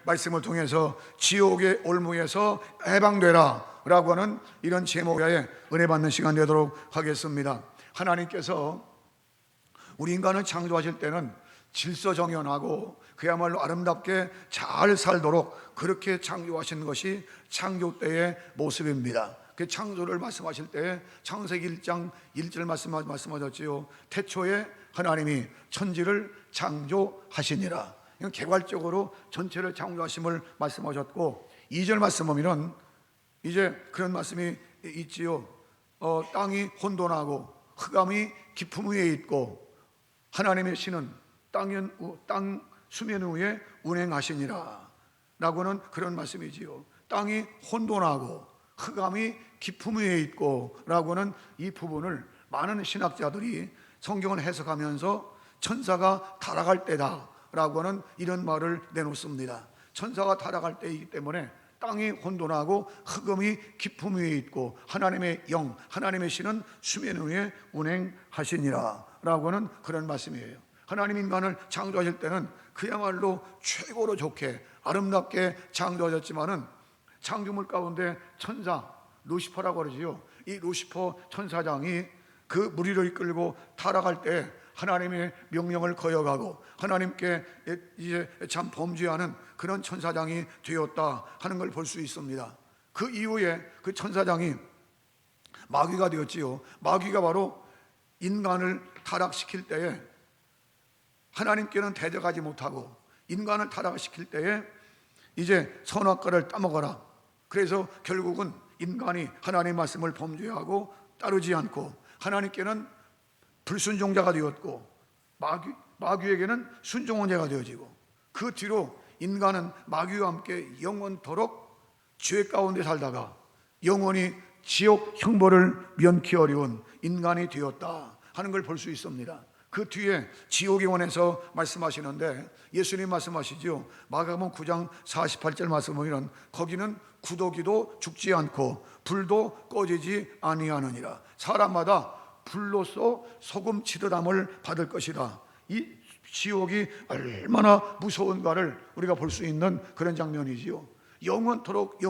말씀을 통해서 지옥의 올무에서 해방되라 라고 하는 이런 제목의 은혜 받는 시간 되도록 하겠습니다. 하나님께서 우리 인간을 창조하실 때는 질서정연하고 그야말로 아름답게 잘 살도록 그렇게 창조하신 것이 창조 때의 모습입니다. 그 창조를 말씀하실 때 창세기 1장 1절 말씀하셨지요. 태초에 하나님이 천지를 창조하시니라. 이건 개괄적으로 전체를 창조하심을 말씀하셨고, 2절 말씀 보면은 이제 그런 말씀이 있지요. 땅이 혼돈하고 흑암이 깊음 위에 있고 하나님의 신은 땅 수면 위에 운행하시니라 라고는 그런 말씀이지요. 땅이 혼돈하고 흑암이 깊음 위에 있고 라고는 이 부분을 많은 신학자들이 성경을 해석하면서 천사가 타락할 때다 라고는 이런 말을 내놓습니다. 천사가 타락할 때이기 때문에 땅이 혼돈하고 흑암이 깊음 위에 있고 하나님의 영, 하나님의 신은 수면 위에 운행하시니라 라고는 그런 말씀이에요. 하나님 인간을 창조하실 때는 그야말로 최고로 좋게 아름답게 창조하셨지만은 창조물 가운데 천사 루시퍼라고 그러지요. 이 루시퍼 천사장이 그 무리를 이끌고 타락할 때 하나님의 명령을 거역하고 하나님께 이제 참 범죄하는 그런 천사장이 되었다 하는 걸 볼 수 있습니다. 그 이후에 그 천사장이 마귀가 되었지요. 마귀가 바로 인간을 타락시킬 때에 하나님께는 대적하지 못하고 인간을 타락시킬 때에 이제 선악과를 따먹어라. 그래서 결국은 인간이 하나님의 말씀을 범죄하고 따르지 않고 하나님께는 불순종자가 되었고 마귀에게는 순종한 자가 되어지고, 그 뒤로 인간은 마귀와 함께 영원토록 죄 가운데 살다가 영원히 지옥 형벌을 면키 어려운 인간이 되었다 하는 걸 볼 수 있습니다. 그 뒤에 지옥의 원에서 말씀하시는데 예수님 말씀하시죠. 마가복음 9장 48절 말씀 보면 거기는 구더기도 죽지 않고 불도 꺼지지 아니하느니라. 사람마다 불로써 소금 치르담을 받을 것이다. 이 지옥이 얼마나 무서운가를 우리가 볼 수 있는 그런 장면이지요. 영원토록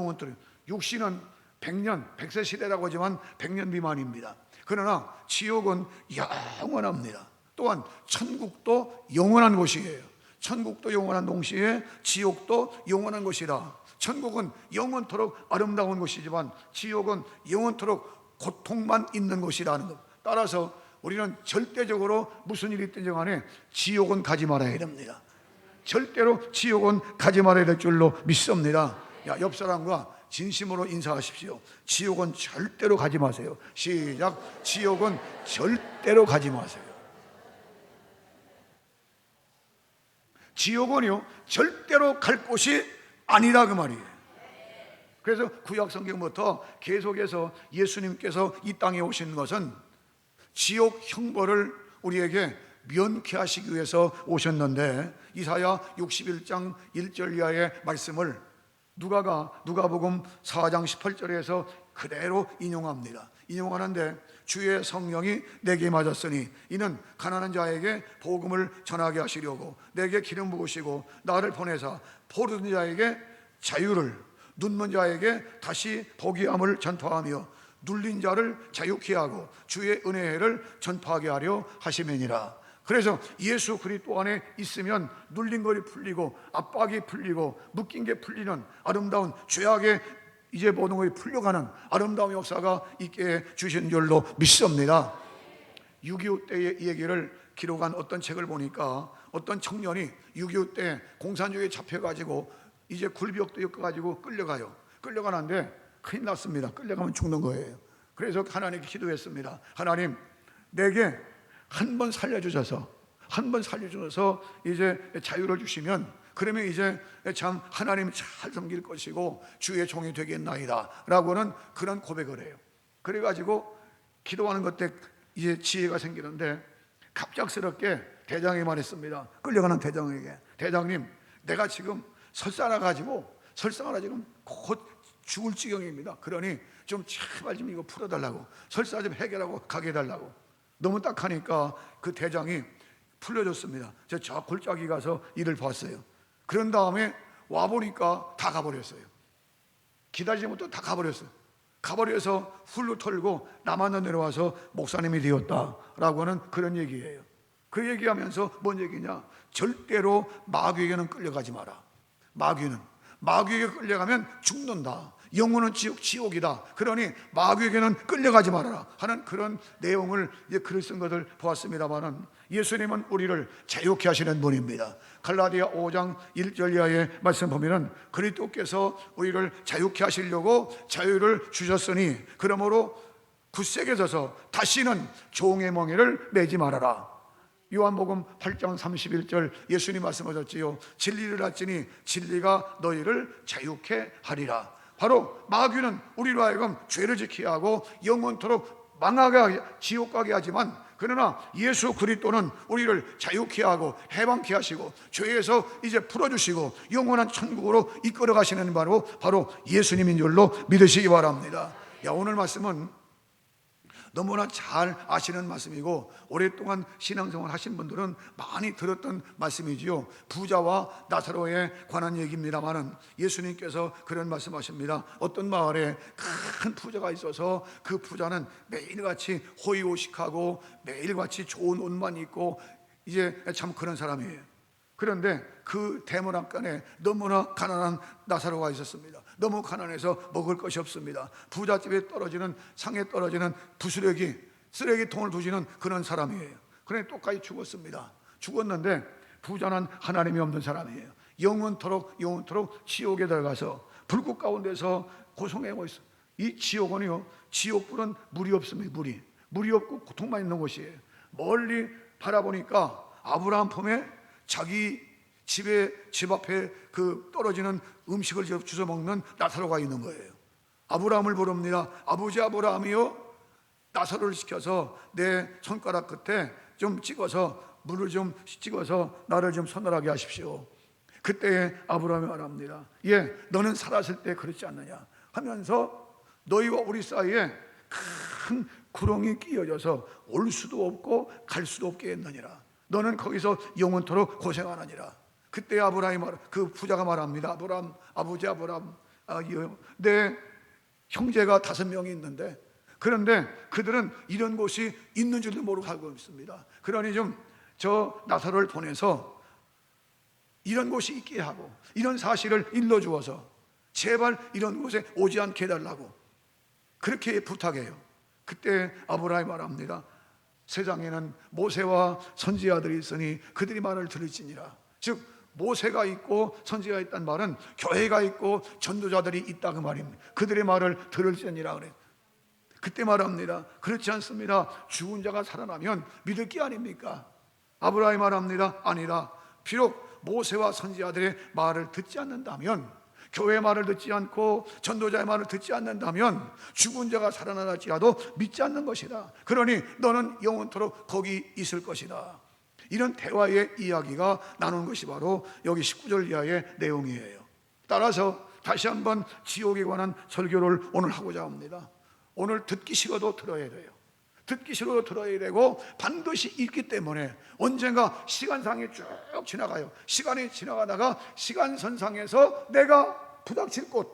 육신은 100년, 100세 시대라고 하지만 100년 미만입니다. 그러나 지옥은 영원합니다. 또한 천국도 영원한 곳이에요. 천국도 영원한 동시에 지옥도 영원한 곳이라. 천국은 영원토록 아름다운 곳이지만 지옥은 영원토록 고통만 있는 곳이라는 것. 따라서 우리는 절대적으로 무슨 일이 있든지 간에 지옥은 가지 말아야 됩니다. 절대로 지옥은 가지 말아야 될 줄로 믿습니다. 옆 사람과 진심으로 인사하십시오. 지옥은 절대로 가지 마세요. 시작. 지옥은 절대로 가지 마세요. 지옥은요 절대로 갈 곳이 아니라 그 말이에요. 그래서 구약 성경부터 계속해서 예수님께서 이 땅에 오신 것은 지옥 형벌을 우리에게 면케하시기 위해서 오셨는데, 이사야 61장 1절 이하의 말씀을 누가복음 4장 18절에서 그대로 인용합니다. 인용하는데 주의 성령이 내게 임하셨으니 이는 가난한 자에게 복음을 전하게 하시려고 내게 기름 부으시고 나를 보내사 포로된 자에게 자유를, 눈먼 자에게 다시 보게 함을 전파하며 눌린 자를 자유케 하고 주의 은혜를 전파하게 하려 하심이니라. 그래서 예수 그리스도 안에 있으면 눌린 것이 풀리고 압박이 풀리고 묶인 게 풀리는 아름다운, 죄악의 이제 모든 것이 풀려가는 아름다운 역사가 있게 주신 줄로 믿습니다. 6.25 때의 얘기를 기록한 어떤 책을 보니까 어떤 청년이 6.25 때 공산주의에 잡혀가지고 이제 굴벽도 엮어가지고 끌려가는데 큰일 났습니다. 끌려가면 죽는 거예요. 그래서 하나님께 기도했습니다. 하나님, 내게 한 번 살려주셔서 이제 자유를 주시면 그러면 이제 참 하나님 잘 섬길 것이고 주의 종이 되겠나이다 라고는 그런 고백을 해요. 그래가지고 기도하는 것 때 이제 지혜가 생기는데 갑작스럽게 대장이 말했습니다. 끌려가는 대장에게, 대장님, 내가 지금 설사나 가지고 곧 죽을 지경입니다. 그러니 좀 제발 좀 이거 풀어달라고, 설사 좀 해결하고 가게 해달라고. 너무 딱하니까 그 대장이 풀려줬습니다. 저 골짜기 가서 일을 봤어요. 그런 다음에 와보니까 다 가버렸어요. 기다리지 못하고 다 가버렸어요. 가버려서 훌로 털고 남한테 내려와서 목사님이 되었다라고 하는 그런 얘기예요. 그 얘기하면서 뭔 얘기냐? 절대로 마귀에게는 끌려가지 마라. 마귀에게 끌려가면 죽는다. 영혼은 지옥이다. 그러니 마귀에게는 끌려가지 말아라 하는 그런 내용을 글을 쓴 것을 보았습니다만은, 예수님은 우리를 자유케 하시는 분입니다. 갈라디아 5장 1절 이하의 말씀 보면은 그리스도께서 우리를 자유케 하시려고 자유를 주셨으니 그러므로 굳세게 서서 다시는 종의 멍에를 매지 말아라. 요한복음 8장 31절 예수님 말씀하셨지요. 진리를 알지니 진리가 너희를 자유케 하리라. 바로 마귀는 우리로 하여금 죄를 지키게 하고 영원토록 망하게 지옥 가게 하지만, 그러나 예수 그리스도는 우리를 자유케 하고 해방케 하시고 죄에서 이제 풀어주시고 영원한 천국으로 이끌어 가시는 바로 예수님인 줄로 믿으시기 바랍니다. 오늘 말씀은 너무나 잘 아시는 말씀이고 오랫동안 신앙생활 하신 분들은 많이 들었던 말씀이지요. 부자와 나사로에 관한 얘기입니다만은, 예수님께서 그런 말씀하십니다. 어떤 마을에 큰 부자가 있어서 그 부자는 매일같이 호의호식하고 매일같이 좋은 옷만 입고 이제 참 그런 사람이에요. 그런데 그 대문안간에 너무나 가난한 나사로가 있었습니다. 너무 가난해서 먹을 것이 없습니다. 부잣집에 떨어지는, 상에 떨어지는 부스러기, 쓰레기통을 부시는 그런 사람이에요. 그런데 똑같이 죽었습니다. 죽었는데 부자는 하나님이 없는 사람이에요. 영원토록 지옥에 들어가서 불꽃 가운데서 고통하고 있어요. 이 지옥은요, 지옥불은 물이 없습니다. 물이 없고 고통만 있는 곳이에요. 멀리 바라보니까 아브라함 품에 자기 집 앞에 그 떨어지는 음식을 주워 먹는 나사로가 있는 거예요. 아브라함을 부릅니다. 아버지 아브라함이요, 나사로를 시켜서 내 손가락 끝에 좀 찍어서 물을 좀 찍어서 나를 좀 서늘하게 하십시오. 그때 아브라함이 말합니다. 너는 살았을 때 그렇지 않느냐 하면서 너희와 우리 사이에 큰 구렁이 끼어져서 올 수도 없고 갈 수도 없게 했느니라. 너는 거기서 영원토록 고생하느니라. 그때 그 부자가 말합니다. 아버지 아브라함, 내 형제가 5명이 있는데, 그런데 그들은 이런 곳이 있는 줄도 모르고 살고 있습니다. 그러니 좀 저 나사로를 보내서 이런 곳이 있게 하고 이런 사실을 일러주어서 제발 이런 곳에 오지 않게 해달라고 그렇게 부탁해요. 그때 아브라함이 말합니다. 세상에는 모세와 선지자들이 있으니 그들이 말을 들을지니라. 즉 모세가 있고 선지자가 있다는 말은 교회가 있고 전도자들이 있다 그 말입니다. 그들의 말을 들을지니라 그래요. 그때 말합니다. 그렇지 않습니다. 죽은 자가 살아나면 믿을 게 아닙니까? 아브라함이 말합니다. 아니라 비록 모세와 선지자들의 말을 듣지 않는다면, 교회의 말을 듣지 않고 전도자의 말을 듣지 않는다면 죽은 자가 살아나지라도 믿지 않는 것이다. 그러니 너는 영원토록 거기 있을 것이다. 이런 대화의 이야기가 나눈 것이 바로 여기 19절 이하의 내용이에요. 따라서 다시 한번 지옥에 관한 설교를 오늘 하고자 합니다. 오늘 듣기 싫어도 들어야 돼요. 듣기 싫어도 들어야 되고 반드시 있기 때문에 언젠가 시간상이 쭉 지나가요. 시간이 지나가다가 시간선상에서 내가 부닥칠 곳,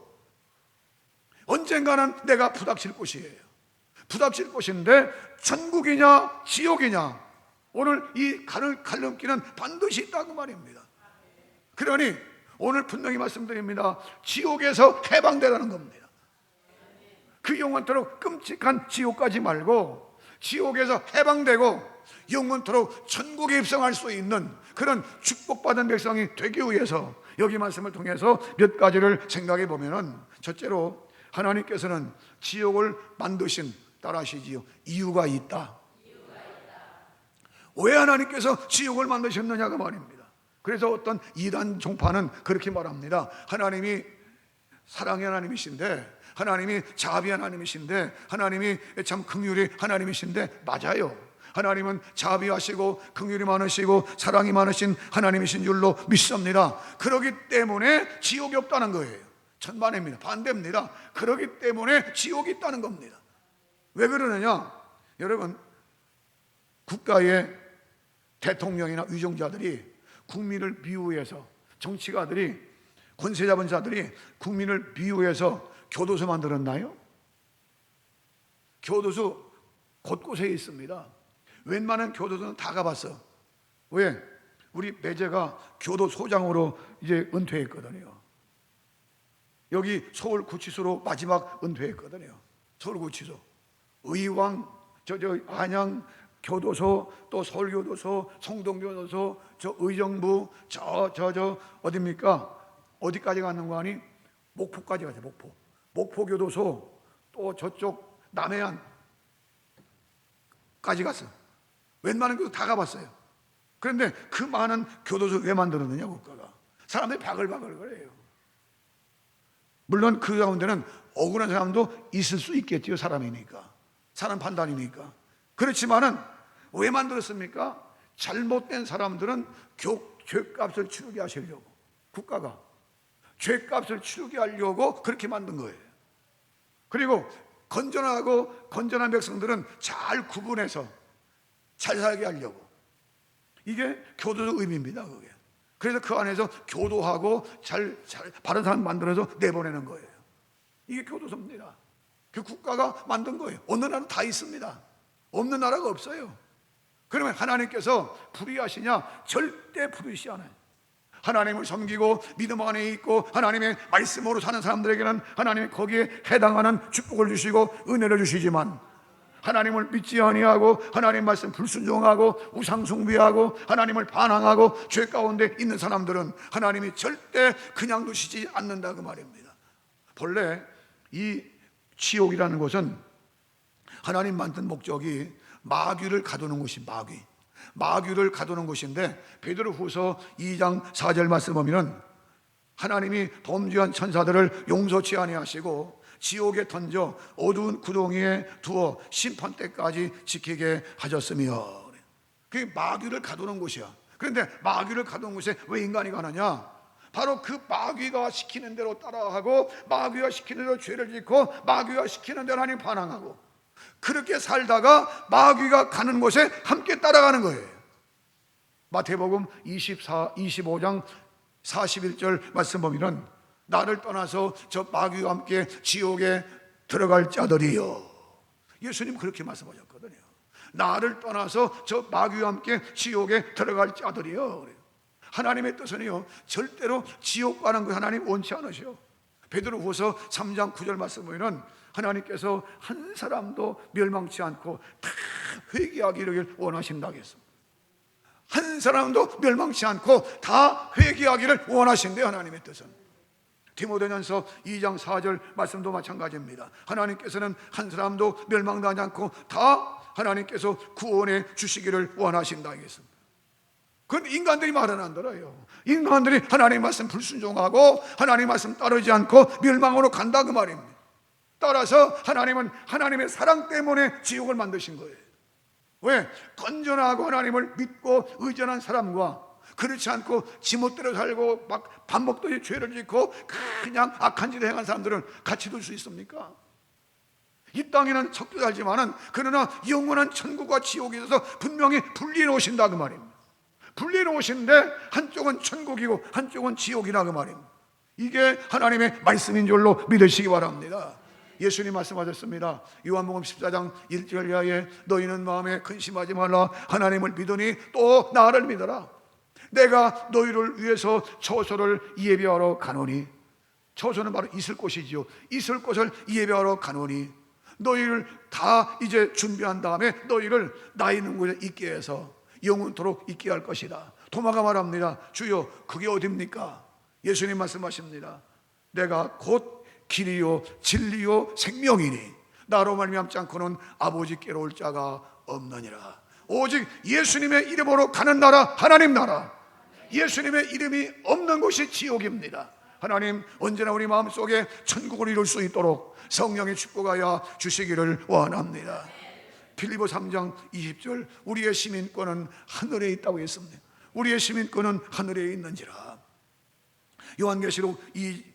언젠가는 내가 부닥칠 곳이에요. 부닥칠 곳인데 천국이냐 지옥이냐, 오늘 이 갈림길은 반드시 있다고 말입니다. 그러니 오늘 분명히 말씀드립니다. 지옥에서 해방되라는 겁니다. 그 영원토록 끔찍한 지옥 가지 말고 지옥에서 해방되고 영원토록 천국에 입성할 수 있는 그런 축복받은 백성이 되기 위해서 여기 말씀을 통해서 몇 가지를 생각해 보면은, 첫째로 하나님께서는 지옥을 만드신, 따라하시지요, 이유가 있다. 왜 하나님께서 지옥을 만드셨느냐가 말입니다. 그래서 어떤 이단 종파는 그렇게 말합니다. 하나님이 사랑의 하나님이신데, 하나님이 자비 하나님이신데, 하나님이 참 긍휼이 하나님이신데, 맞아요. 하나님은 자비하시고 긍휼이 많으시고 사랑이 많으신 하나님이신 줄로 믿습니다. 그렇기 때문에 지옥이 없다는 거예요. 천만입니다. 반대입니다. 그렇기 때문에 지옥이 있다는 겁니다. 왜 그러느냐? 여러분, 국가의 대통령이나 위정자들이 국민을 미워해서, 정치가들이 권세 잡은 자들이 국민을 미워해서 교도소 만들었나요? 교도소 곳곳에 있습니다. 웬만한 교도소는 다 가봤어. 왜? 우리 매제가 교도소장으로 이제 은퇴했거든요. 여기 서울구치소로 마지막 은퇴했거든요. 서울구치소, 의왕, 안양 교도소, 또 서울교도소, 성동교도소, 저 의정부, 어디입니까? 어디까지 가는 거 아니? 목포까지 가죠. 목포교도소, 또 저쪽 남해안까지 갔어. 웬만한 교도 다 가봤어요. 그런데 그 많은 교도소 왜 만들었느냐, 국가가? 사람들이 바글바글 거려요. 물론 그 가운데는 억울한 사람도 있을 수 있겠지요. 사람이니까, 사람 판단이니까. 그렇지만은 왜 만들었습니까? 잘못된 사람들은 죄값을 치르게 하시려고, 국가가 죄값을 치르게 하려고 그렇게 만든 거예요. 그리고 건전한 백성들은 잘 구분해서 잘 살게 하려고. 이게 교도소 의미입니다, 그게. 그래서 그 안에서 교도하고 잘 바른 사람 만들어서 내보내는 거예요. 이게 교도소입니다. 그 국가가 만든 거예요. 어느 나라는 다 있습니다. 없는 나라가 없어요. 그러면 하나님께서 불의하시냐? 절대 불의시 않아요. 하나님을 섬기고 믿음 안에 있고 하나님의 말씀으로 사는 사람들에게는 하나님이 거기에 해당하는 축복을 주시고 은혜를 주시지만, 하나님을 믿지 아니하고 하나님 말씀 불순종하고 우상 숭배하고 하나님을 반항하고 죄 가운데 있는 사람들은 하나님이 절대 그냥 두시지 않는다, 그 말입니다. 본래 이 지옥이라는 곳은 하나님 만든 목적이 마귀를 가두는 곳이 마귀를 가두는 곳인데, 베드로후서 2장 4절 말씀 보면은 하나님이 범죄한 천사들을 용서치 아니하시고 지옥에 던져 어두운 구덩이에 두어 심판 때까지 지키게 하셨으며, 그게 마귀를 가두는 곳이야. 그런데 마귀를 가두는 곳에 왜 인간이 가느냐? 바로 그 마귀가 시키는 대로 따라하고 마귀가 시키는 대로 죄를 짓고 마귀가 시키는 대로 하나님 반항하고, 그렇게 살다가 마귀가 가는 곳에 함께 따라가는 거예요. 마태복음 25장 41절 말씀 보면 나를 떠나서 저 마귀와 함께 지옥에 들어갈 자들이요. 예수님 그렇게 말씀하셨거든요. 나를 떠나서 저 마귀와 함께 지옥에 들어갈 자들이요. 하나님의 뜻은요, 절대로 지옥 가는 거 하나님 원치 않으셔. 베드로후서 3장 9절 말씀 보면 하나님께서 한 사람도 멸망치 않고 다 회개하기를 원하신다고 했습니다. 한 사람도 멸망치 않고 다 회개하기를 원하신대요, 하나님의 뜻은. 디모데전서 2장 4절 말씀도 마찬가지입니다. 하나님께서는 한 사람도 멸망하지 않고 다 하나님께서 구원해 주시기를 원하신다 했습니다. 그건 인간들이 말은 안 들어요. 인간들이 하나님 말씀 불순종하고 하나님 말씀 따르지 않고 멸망으로 간다, 그 말입니다. 따라서 하나님은 하나님의 사랑 때문에 지옥을 만드신 거예요. 왜? 건전하고 하나님을 믿고 의존한 사람과 그렇지 않고 지멋대로 살고 막 밥 먹듯이 죄를 짓고 그냥 악한 짓을 행한 사람들은 같이 둘 수 있습니까? 이 땅에는 섞여 살지만은 그러나 영원한 천국과 지옥에 있어서 분명히 분리해 놓으신다, 그 말입니다. 분리해 놓으신데 한쪽은 천국이고 한쪽은 지옥이라, 그 말입니다. 이게 하나님의 말씀인 줄로 믿으시기 바랍니다. 예수님 말씀하셨습니다. 요한복음 14장 1절 이하에 너희는 마음에 근심하지 말라. 하나님을 믿으니 또 나를 믿어라. 내가 너희를 위해서 처소를 예비하러 가노니, 처소는 바로 있을 곳이지요. 있을 곳을 예비하러 가노니 너희를 다 이제 준비한 다음에 너희를 나 있는 곳에 있게 해서 영원토록 있게 할 것이다. 도마가 말합니다. 주여 그게 어딥니까? 예수님 말씀하십니다. 내가 곧 길이요 진리요 생명이니 나로 말미암지 않고는 아버지께로 올 자가 없느니라. 오직 예수님의 이름으로 가는 나라, 하나님 나라, 예수님의 이름이 없는 곳이 지옥입니다. 하나님 언제나 우리 마음속에 천국을 이룰 수 있도록 성령의 축복하여 주시기를 원합니다. 빌립보 3장 20절 우리의 시민권은 하늘에 있다고 했습니다. 우리의 시민권은 하늘에 있는지라. 요한계시록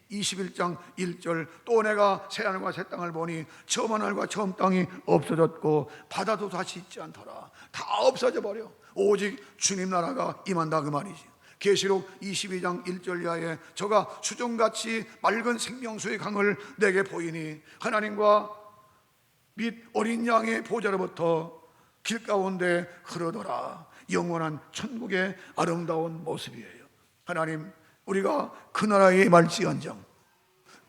21장 1절 또 내가 새하늘과 새 땅을 보니 처음 하늘과 처음 땅이 없어졌고 바다도 다시 있지 않더라. 다 없어져 버려. 오직 주님 나라가 임한다, 그 말이지. 계시록 22장 1절 이하에 저가 수정같이 맑은 생명수의 강을 내게 보이니 하나님과 및 어린 양의 보좌로부터 길 가운데 흐르더라. 영원한 천국의 아름다운 모습이에요. 하나님, 우리가 그 나라에 말지언정,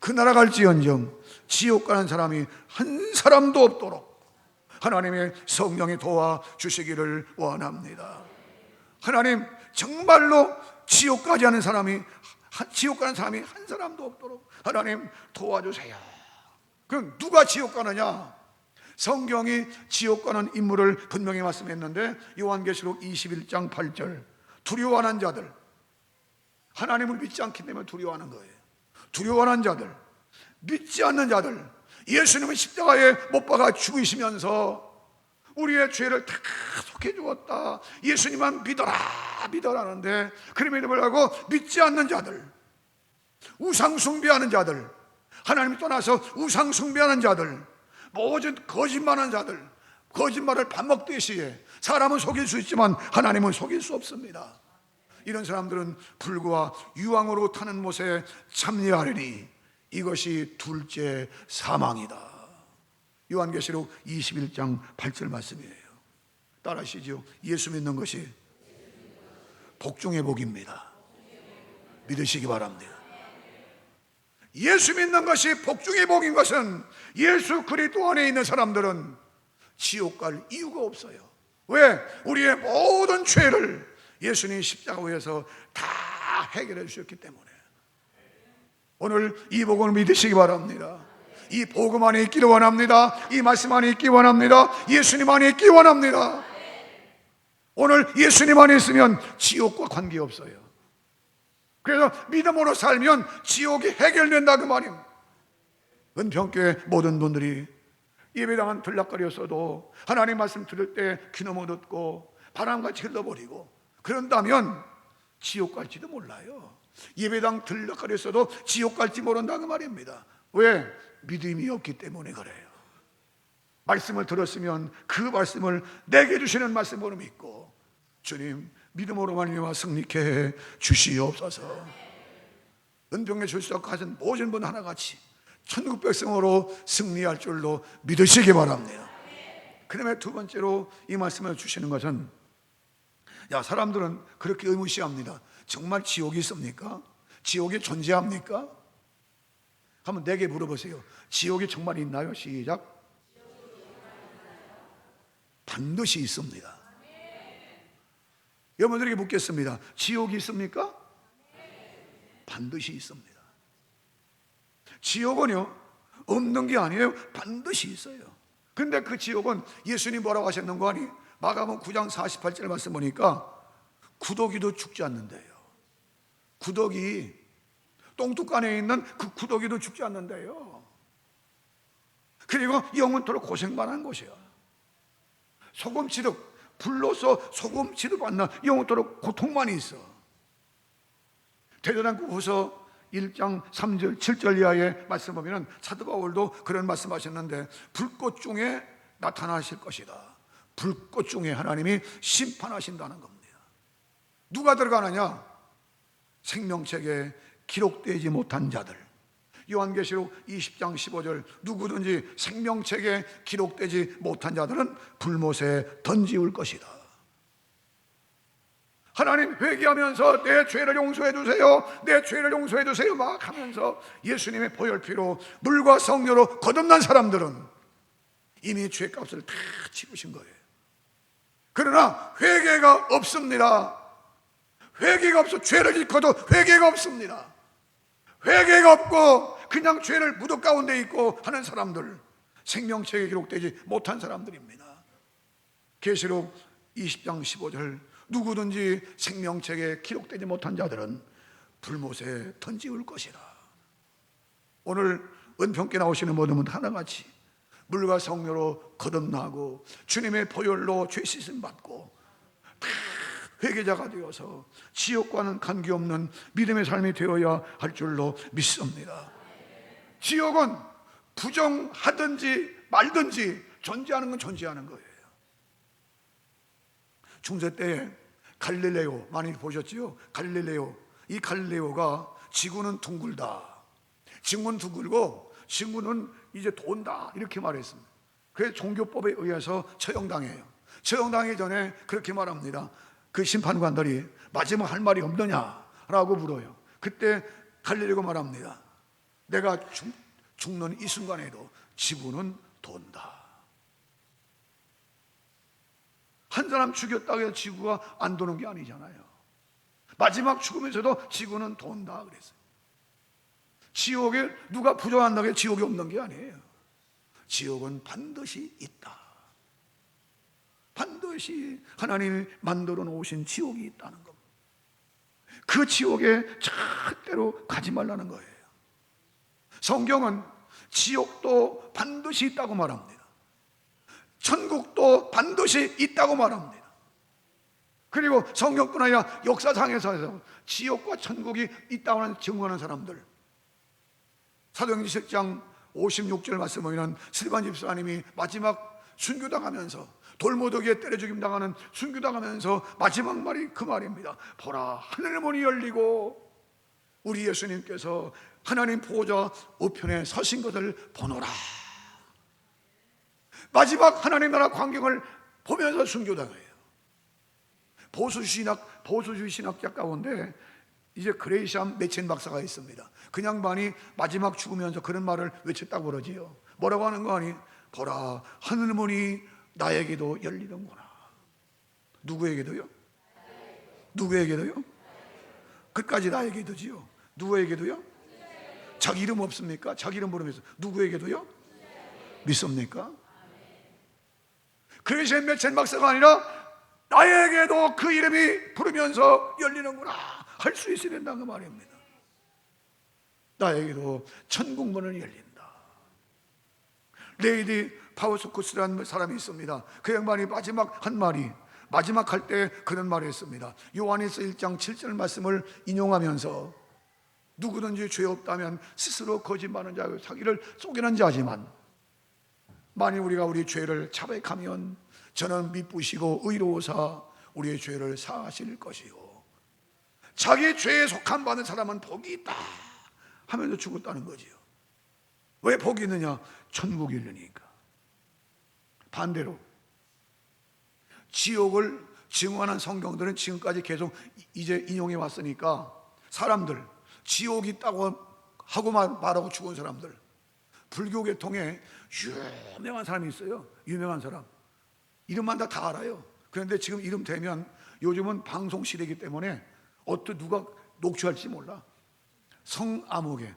그 나라 갈지언정 지옥 가는 사람이 한 사람도 없도록 하나님의 성령이 도와주시기를 원합니다. 하나님, 정말로 지옥 가지 않은 사람이, 지옥 가는 사람이 한 사람도 없도록 하나님 도와주세요. 그럼 누가 지옥 가느냐? 성경이 지옥 가는 인물을 분명히 말씀했는데 요한계시록 21장 8절, 두려워하는 자들, 하나님을 믿지 않기 때문에 두려워하는 거예요. 두려워하는 자들, 믿지 않는 자들, 예수님은 십자가에 못 박아 죽으시면서 우리의 죄를 다 속해 주었다, 예수님만 믿어라 믿어라는데 그럼에도 불구하고 믿지 않는 자들, 우상 숭배하는 자들, 하나님 떠나서 우상 숭배하는 자들, 모든 거짓말하는 자들, 거짓말을 밥 먹듯이 사람은 속일 수 있지만 하나님은 속일 수 없습니다. 이런 사람들은 불과 유황으로 타는 못에 참여하리니 이것이 둘째 사망이다. 요한계시록 21장 8절 말씀이에요. 따라하시죠. 예수 믿는 것이 복중의 복입니다. 믿으시기 바랍니다. 예수 믿는 것이 복중의 복인 것은 예수 그리스도 안에 있는 사람들은 지옥 갈 이유가 없어요. 왜? 우리의 모든 죄를 예수님이 십자가에서 다 해결해 주셨기 때문에. 오늘 이 복음을 믿으시기 바랍니다. 이 복음 안에 있기를 원합니다. 이 말씀 안에 있기 원합니다. 예수님 안에 있기 원합니다. 오늘 예수님 안에 있으면 지옥과 관계없어요. 그래서 믿음으로 살면 지옥이 해결된다 그 말입니다. 은평교회 모든 분들이 예배당은 들락거렸어도 하나님 말씀 들을 때 귀 넘어 듣고 바람같이 흘러버리고 그런다면 지옥 갈지도 몰라요. 예배당 들락거렸어도 지옥 갈지 모른다 그 말입니다. 왜? 믿음이 없기 때문에 그래요. 말씀을 들었으면 그 말씀을 내게 주시는 말씀으로 믿고 주님 믿음으로 말미암아 승리케 해 주시옵소서. 은평에 출석하신 모든 분 하나같이 천국 백성으로 승리할 줄로 믿으시기 바랍니다. 그다음에 두 번째로 이 말씀을 주시는 것은, 야, 사람들은 그렇게 의무시합니다. 정말 지옥이 있습니까? 지옥이 존재합니까? 한번 내게 물어보세요. 지옥이 정말 있나요? 시작. 반드시 있습니다. 여러분들에게 묻겠습니다. 지옥이 있습니까? 반드시 있습니다. 지옥은요, 없는 게 아니에요. 반드시 있어요. 근데 그 지옥은 예수님 뭐라고 하셨는가 하니 마가복음 9장 48절 말씀 보니까 구더기도 죽지 않는데요. 구더기, 똥뚝간에 있는 그 구더기도 죽지 않는데요. 그리고 영원토록 고생만 한 곳이에요. 소금치듯 불로서 소금치듯 받는 영원토록 고통만 있어. 대전한국후서 1장 3절 7절 이하의 말씀 보면 사도 바울도 그런 말씀하셨는데 불꽃 중에 나타나실 것이다. 불꽃 중에 하나님이 심판하신다는 겁니다. 누가 들어가느냐? 생명책에 기록되지 못한 자들. 요한계시록 20장 15절, 누구든지 생명책에 기록되지 못한 자들은 불못에 던지울 것이다. 하나님 회개하면서 내 죄를 용서해 주세요, 내 죄를 용서해 주세요 막 하면서 예수님의 보혈피로 물과 성료로 거듭난 사람들은 이미 죄값을 다 치르신 거예요. 그러나 회개가 없습니다. 회개가 없어. 죄를 짓고도 회개가 없습니다. 회개가 없고 그냥 죄를 무덤 가운데 있고 하는 사람들, 생명책에 기록되지 못한 사람들입니다. 계시록 20장 15절, 누구든지 생명책에 기록되지 못한 자들은 불못에 던지울 것이라. 오늘 은평께 나오시는 모든 분 하나같이 물과 성료로 거듭나고 주님의 보혈로 죄 씻음 받고 다 회개자가 되어서 지옥과는 관계없는 믿음의 삶이 되어야 할 줄로 믿습니다. 지옥은 부정하든지 말든지 존재하는 건 존재하는 거예요. 중세 때에 갈릴레오 많이 보셨지요? 갈릴레오. 이 갈릴레오가 지구는 둥글다. 지구는 둥글고 지구는 이제 돈다. 이렇게 말했습니다. 그래서 종교법에 의해서 처형당해요. 처형당하기 전에 그렇게 말합니다. 그 심판관들이 마지막 할 말이 없느냐라고 물어요. 그때 갈릴레오가 말합니다. 내가 죽는 이 순간에도 지구는 돈다. 한 사람 죽였다고 해서 지구가 안 도는 게 아니잖아요. 마지막 죽으면서도 지구는 돈다 그랬어요. 지옥에 누가 부정한다고 해서 지옥이 없는 게 아니에요. 지옥은 반드시 있다. 반드시 하나님이 만들어 놓으신 지옥이 있다는 겁니다. 그 지옥에 절대로 가지 말라는 거예요. 성경은 지옥도 반드시 있다고 말합니다. 천국도 반드시 있다고 말합니다. 그리고 성경뿐 아니라 역사상에서 지옥과 천국이 있다고 증언하는 사람들, 사도행전 7장 56절 말씀 보면 스데반 집사님이 마지막 순교당하면서 돌무더기에 때려 죽임당하는 순교당하면서 마지막 말이 그 말입니다. 보라, 하늘의 문이 열리고 우리 예수님께서 하나님 보호자 우편에 서신 것을 보노라. 마지막 하나님 나라 광경을 보면서 순교당해요. 보수주의 신학자 가운데 이제 그레이샴 메첸 박사가 있습니다. 그 양반이 마지막 죽으면서 그런 말을 외쳤다고 그러지요. 뭐라고 하는 거 아니? 보라, 하늘 문이 나에게도 열리는구나. 누구에게도요? 누구에게도요? 끝까지 나에게도지요. 누구에게도요? 자기 이름 없습니까? 자기 이름 부르면서 누구에게도요? 믿습니까? 그레이샴 메첸 박사가 아니라 나에게도 그 이름이 부르면서 열리는구나 할 수 있어야 된다는 그 말입니다. 나에게도 천국문은 열린다. 레이디 파우스쿠스라는 사람이 있습니다. 그 양반이 마지막 한 말이, 마지막 할 때 그런 말을 했습니다. 요한일서 1장 7절 말씀을 인용하면서 누구든지 죄 없다면 스스로 거짓말하는 자고 사기를 속이는 자지만 만일 우리가 우리 죄를 자백하면 저는 미쁘시고 의로우사 우리의 죄를 사하실 것이요 자기 죄에 속한 받은 사람은 복이 있다 하면서 죽었다는 거지요. 왜 복이 있느냐? 천국이 있으니까. 반대로 지옥을 증언한 성경들은 지금까지 계속 이제 인용해 왔으니까 사람들 지옥이 있다고 하고 말하고 죽은 사람들, 불교 계통에 유명한 사람이 있어요. 유명한 사람 이름만 다 알아요. 그런데 지금 이름 대면 요즘은 방송 시대이기 때문에 어떤 누가 녹취할지 몰라. 성암흑에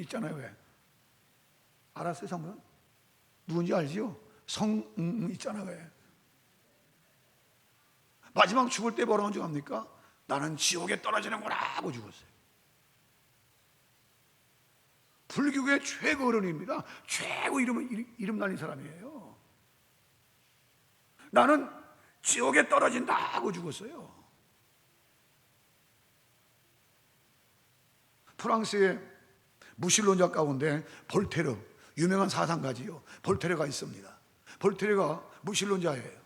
있잖아요. 왜? 알았어요, 성분? 누군지 알지요? 있잖아요. 왜? 마지막 죽을 때 뭐라고 합니까? 나는 지옥에 떨어지는구나 하고 죽었어요. 불교의 최고 어른입니다. 최고 이름 날린 사람이에요. 나는 지옥에 떨어진다 하고 죽었어요. 프랑스의 무신론자 가운데 볼테르, 유명한 사상가지요. 볼테르가 있습니다. 볼테르가 무신론자예요.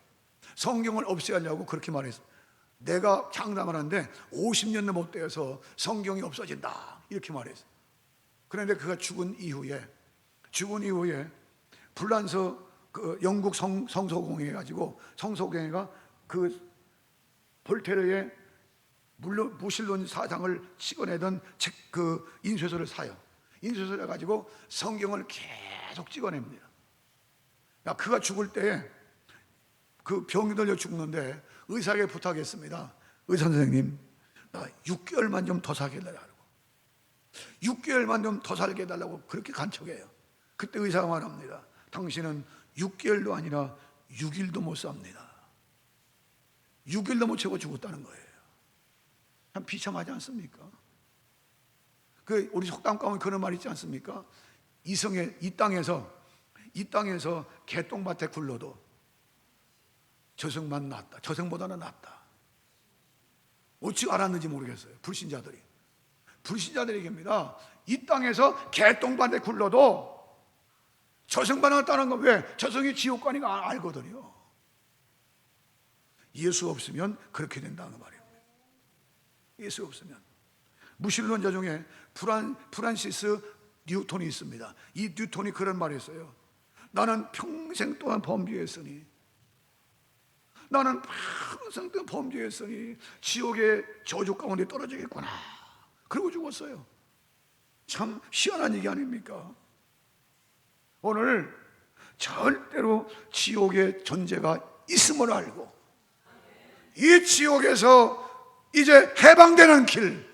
성경을 없애려고 그렇게 말했어요. 내가 장담을 하는데 50년도 못 되어서 성경이 없어진다 이렇게 말했어요. 그런데 그가 죽은 이후에 불란서 그 영국 성서공회 가지고 성서공회가 그 볼테르의 물론 무신론 사상을 찍어내던 책 그 인쇄소를 사요. 인쇄소를 가지고 성경을 계속 찍어냅니다. 그가 죽을 때 그 병이 들려 죽는데 의사에게 부탁했습니다. 의사 선생님, 나 6개월만 좀 더 살게 해달라고. 6개월만 좀 더 살게 해달라고 그렇게 간청해요. 그때 의사가 말합니다. 당신은 6개월도 아니라 6일도 못 삽니다. 6일도 못 채워 죽었다는 거예요. 참 비참하지 않습니까? 그 우리 속담 가운데 그런 말 있지 않습니까? 이 땅에서 개똥밭에 굴러도 저승만 낫다. 저승보다는 낫다. 어찌 알았는지 모르겠어요. 불신자들에게입니다. 이 땅에서 개똥밭에 굴러도 저승만 낫다는 건 왜? 저승이 지옥관이가 알거든요. 예수 없으면 그렇게 된다는 말입니다. 예수 없으면. 무신론자 중에 프란시스 뉴턴이 있습니다. 이 뉴턴이 그런 말을 했어요. 나는 평생 동안 범죄했으니, 나는 평생 동안 범죄했으니 지옥의 저주 가운데 떨어지겠구나. 그러고 죽었어요. 참 희한한 얘기 아닙니까? 오늘 절대로 지옥의 존재가 있음을 알고 이 지옥에서 이제 해방되는 길,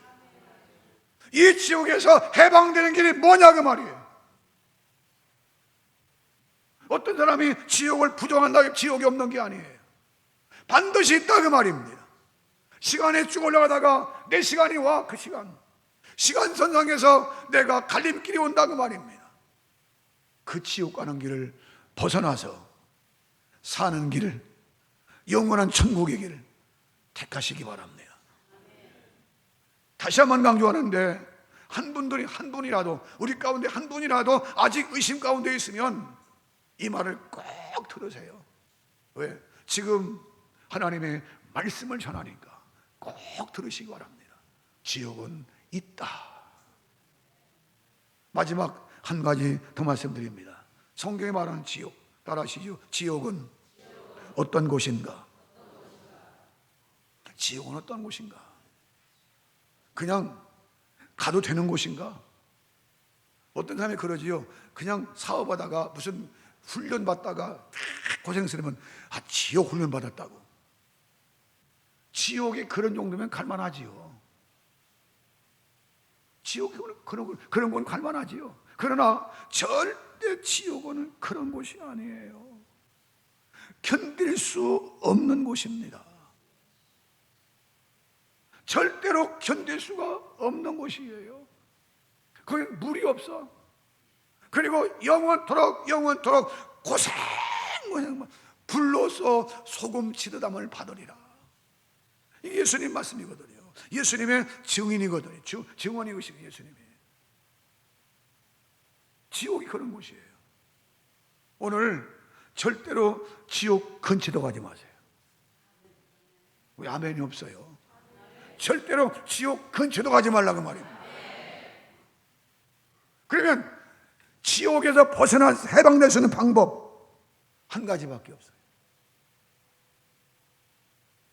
이 지옥에서 해방되는 길이 뭐냐 그 말이에요. 어떤 사람이 지옥을 부정한다고 지옥이 없는 게 아니에요. 반드시 있다 그 말입니다. 시간에 쭉 올라가다가 내 시간이 와. 그 시간선상에서 내가 갈림길이 온다 그 말입니다. 그 지옥 가는 길을 벗어나서 사는 길을, 영원한 천국의 길을 택하시기 바랍니다. 다시 한번 강조하는데, 한 분이라도, 우리 가운데 한 분이라도 아직 의심 가운데 있으면 이 말을 꼭 들으세요. 왜? 지금 하나님의 말씀을 전하니까 꼭 들으시기 바랍니다. 지옥은 있다. 마지막 한 가지 더 말씀드립니다. 성경에 말하는 지옥, 따라하시죠. 지옥은 어떤 곳인가? 지옥은 어떤 곳인가? 그냥 가도 되는 곳인가? 어떤 사람이 그러지요. 그냥 사업하다가 무슨 훈련 받다가 고생스러우면 지옥 훈련 받았다고. 지옥이 그런 정도면 갈만하지요. 지옥이 그런 건 갈만하지요. 그러나 절대 지옥은 그런 곳이 아니에요. 견딜 수 없는 곳입니다. 절대로 견딜 수가 없는 곳이에요. 거기 물이 없어. 그리고 영원토록 고생 불로서 소금 치듯함을 받으리라. 이게 예수님 말씀이거든요. 예수님의 증인이거든요. 증언이시고 예수님이. 지옥이 그런 곳이에요. 오늘 절대로 지옥 근처도 가지 마세요. 왜 아멘이 없어요? 절대로 지옥 근처도 가지 말라고 말입니다. 그러면 지옥에서 벗어나 해방될 수 있는 방법 한 가지밖에 없어요.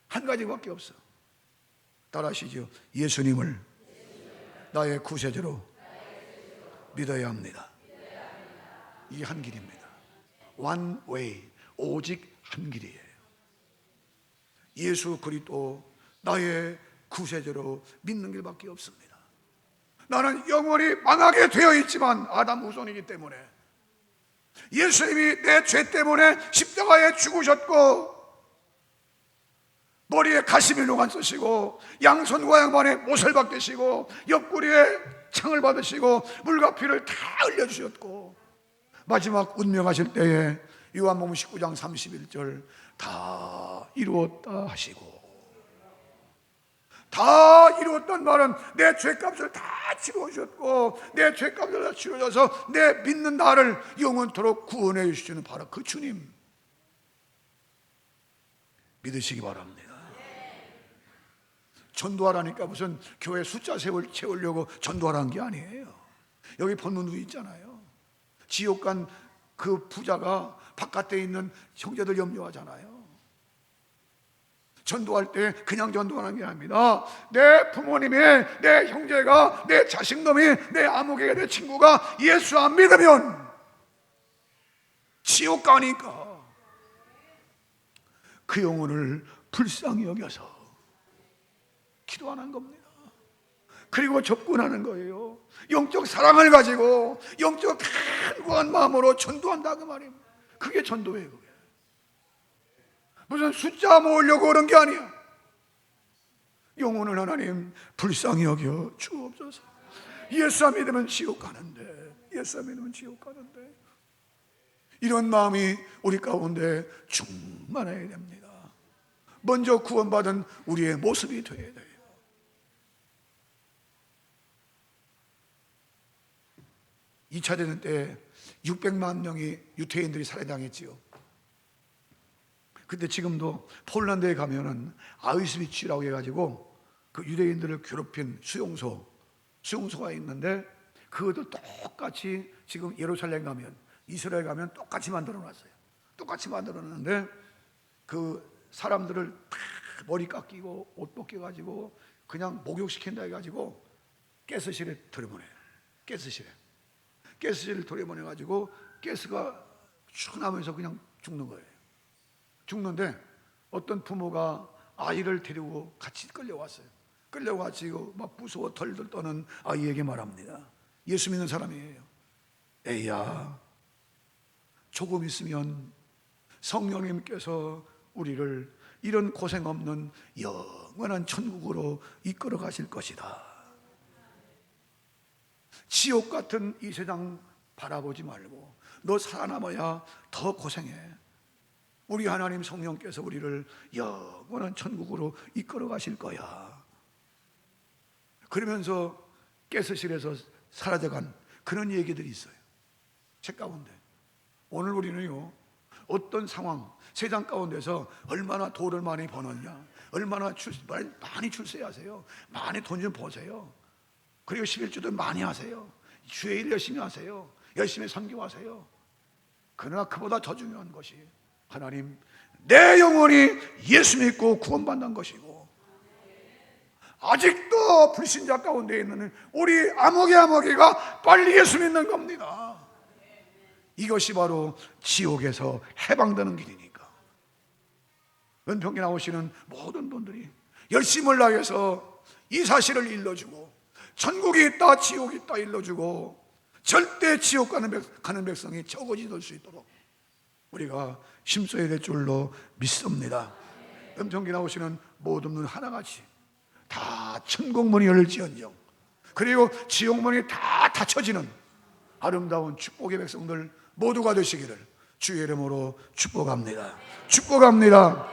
한 가지밖에 없어. 따라하시죠. 예수님을 나의 구세주로 믿어야 합니다. 이 한 길입니다. One way, 오직 한 길이에요. 예수 그리스도 나의 구세주로 믿는 길밖에 없습니다. 나는 영원히 망하게 되어 있지만 아담 후손이기 때문에 예수님이 내 죄 때문에 십자가에 죽으셨고 머리에 가시밀로만 쓰시고 양손과 양반에 못을 박으시고 옆구리에 창을 받으시고 물과 피를 다 흘려주셨고 마지막 운명하실 때에 요한복음 19장 31절 다 이루었다 하시고, 다 이루었단 말은 내 죄값을 다 치러주셨고 내 죄값을 다 치러줘서 내 믿는 나를 영원토록 구원해 주시는 바로 그 주님 믿으시기 바랍니다. 전도하라니까 무슨 교회 숫자 채우려고 전도하라는 게 아니에요. 여기 본문도 있잖아요. 지옥 간 그 부자가 바깥에 있는 형제들 염려하잖아요. 전도할 때 그냥 전도하는 게 아닙니다. 내 부모님이, 내 형제가, 내 자식놈이, 내 아무개가, 내 친구가 예수 안 믿으면 지옥 가니까 그 영혼을 불쌍히 여겨서 기도하는 겁니다. 그리고 접근하는 거예요. 영적 사랑을 가지고 영적 간구한 마음으로 전도한다 그 말입니다. 그게 전도예요. 그게 무슨 숫자 모으려고 그런 게 아니야. 영혼을 하나님 불쌍히 여겨 주옵소서. 예수 안 믿으면 지옥 가는데, 예수 안 믿으면 지옥 가는데, 이런 마음이 우리 가운데 충만해야 됩니다. 먼저 구원받은 우리의 모습이 되어야 돼요. 2차 대전 때 600만 명이 유태인들이 살해당했지요. 근데 지금도 폴란드에 가면은 아우슈비츠라고 해가지고 그 유대인들을 괴롭힌 수용소가 있는데, 그것도 똑같이 지금 예루살렘 가면, 이스라엘 가면 똑같이 만들어 놨어요. 똑같이 만들어 놨는데 그 사람들을 다 머리 깎이고 옷 벗겨가지고 그냥 목욕시킨다 해가지고 가스실에 들여보내요. 가스실을 들여보내가지고 가스가 쭉 나면서 그냥 죽는 거예요. 죽는데 어떤 부모가 아이를 데리고 같이 끌려왔어요. 끌려와가지고 막 무서워 덜덜 떠는 아이에게 말합니다. 예수 믿는 사람이에요. 애야, 조금 있으면 성령님께서 우리를 이런 고생 없는 영원한 천국으로 이끌어 가실 것이다. 지옥 같은 이 세상 바라보지 말고 너 살아남아야 더 고생해. 우리 하나님 성령께서 우리를 영원한 천국으로 이끌어 가실 거야. 그러면서 가스실에서 사라져간 그런 얘기들이 있어요, 책 가운데. 오늘 우리는요, 어떤 상황, 세상 가운데서 얼마나 돈을 많이 버느냐, 얼마나 많이 출세하세요, 많이 돈 좀 버세요, 그리고 11주도 많이 하세요, 주의 일 열심히 하세요, 열심히 섬기하세요. 그러나 그보다 더 중요한 것이 하나님, 내 영혼이 예수 믿고 구원받는 것이고, 아직도 불신자 가운데 있는 우리 아무개가 빨리 예수 믿는 겁니다. 이것이 바로 지옥에서 해방되는 길이니까. 은평에 나오시는 모든 분들이 열심을 다해서 이 사실을 일러주고, 천국이 있다 지옥이 있다 일러주고, 절대 지옥 가는 백성이 적어질 수 있도록 우리가 힘써야 될 줄로 믿습니다. 은평에 나오시는 모든 분 하나같이 다 천국문이 열릴지언정, 그리고 지옥문이 다 닫혀지는 아름다운 축복의 백성들 모두가 되시기를 주의 이름으로 축복합니다. 기도하겠습니다.